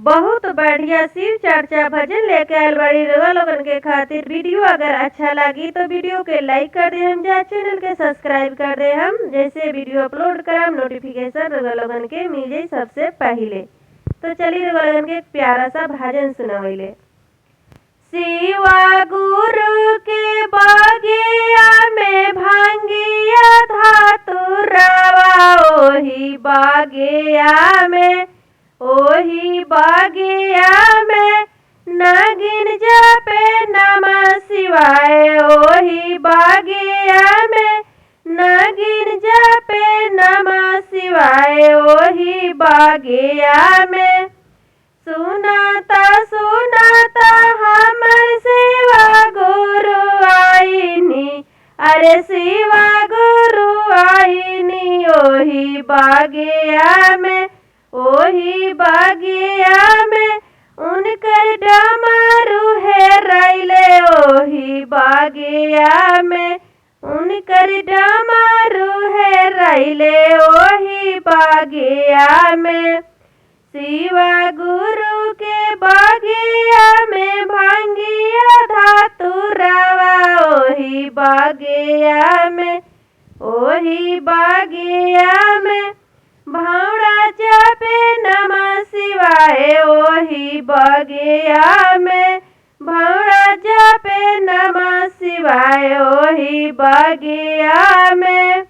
बहुत बढ़िया शिव चर्चा भजन लेके आयल बड़ी रउआ लोगन के खातिर। वीडियो अगर अच्छा लगी तो वीडियो के लाइक कर दे हम, जा चैनल के सब्सक्राइब कर दे हम। जैसे वीडियो अपलोड करम नोटिफिकेशन रउआ लोगन के मिल जाई सबसे पहले। तो चलिए रउआ लोगन के एक प्यारा सा भजन सुनावले। शिवा गुरु के बगिया में भांगिया धातुरवा, ओही बगिया में नागिन जपे नमः शिवाय। ओही बगिया में नागिन जपे नमः शिवाय। ओही बगिया में सुनाता सुनाता हमर शिवा गुरु आईनी, अरे शिवा गुरु आईनी। ओही बगिया में उनकर डमरू हेराइले। ओही बगिया में उनकर डमरू हेराइले। ओही बगिया में शिवा गुरु के बगिया में भांगिया धातुरवा, ओही बगिया में भावड़ा जपे नमः शिवाय। ओही बगिया में भावड़ा जपे नमः शिवाय। ओही बगिया में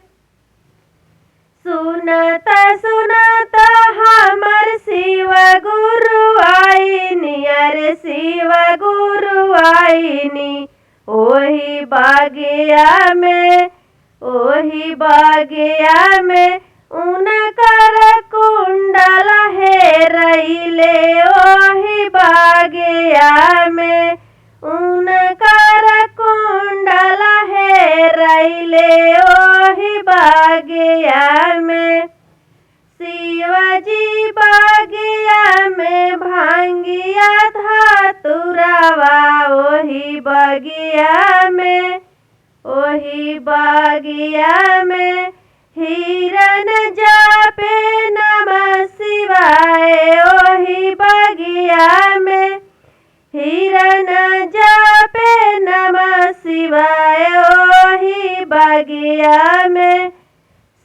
सुनता सुनता हमर शिवा गुरु आईनी, अरे शिवा गुरु आईनी। ओही बगिया में उनकर कुंडल हेराइले। ओही बगिया में उनकर कुंडल हेराइले। ओही बगिया में शिवाजी बगिया में भांगिया धातुरवा। ओही बगिया में हिरन जपे नमः शिवाय। ओही बगिया में हिरन जपे नमः शिवाय। ओही बगिया में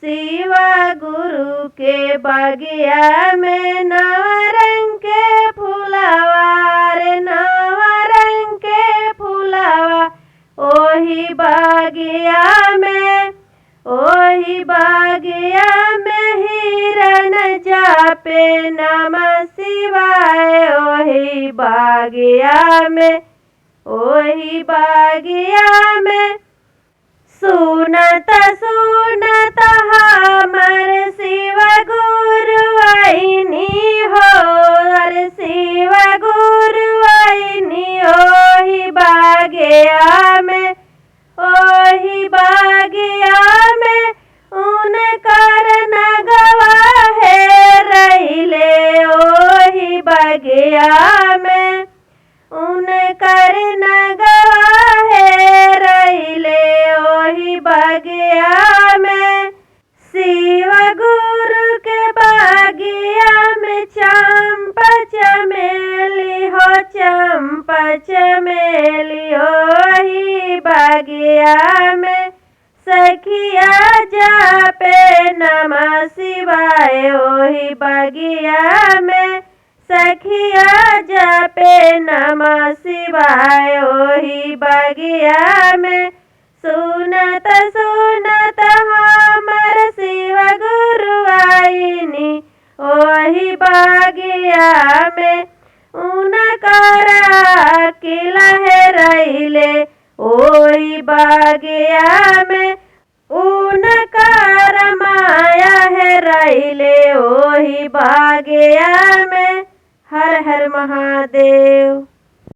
शिवा गुरु के बगिया में नवरंग के फुलवा, रे नवरंग के फुलवा। ओही बगिया में हिरन जपे नमः शिवाय। ओही बगिया में सुनता सुनता हमर शिवा गुरु आईनी हो, अरे शिवा गुरु आईनी। ओही बगिया में उनकर नगवा हेराइले। ओही बगिया में उनकर नगवा हेराइले। ओही बगिया में शिवा गुरु के बगिया में चंपा चमेली हो, चंपा चमेली। ओही बगिया में सखिया जपे नमः शिवाय। ओही बगिया में सखिया जपे नमः शिवाय। ओही बगिया में सुनत सुनत हमर शिवा गुरु आईनी। ओही बगिया में उनकर किला हेराइले। ओही बगिया में उनकर माया हेराइले। ओही बगिया में हर हर महादेव।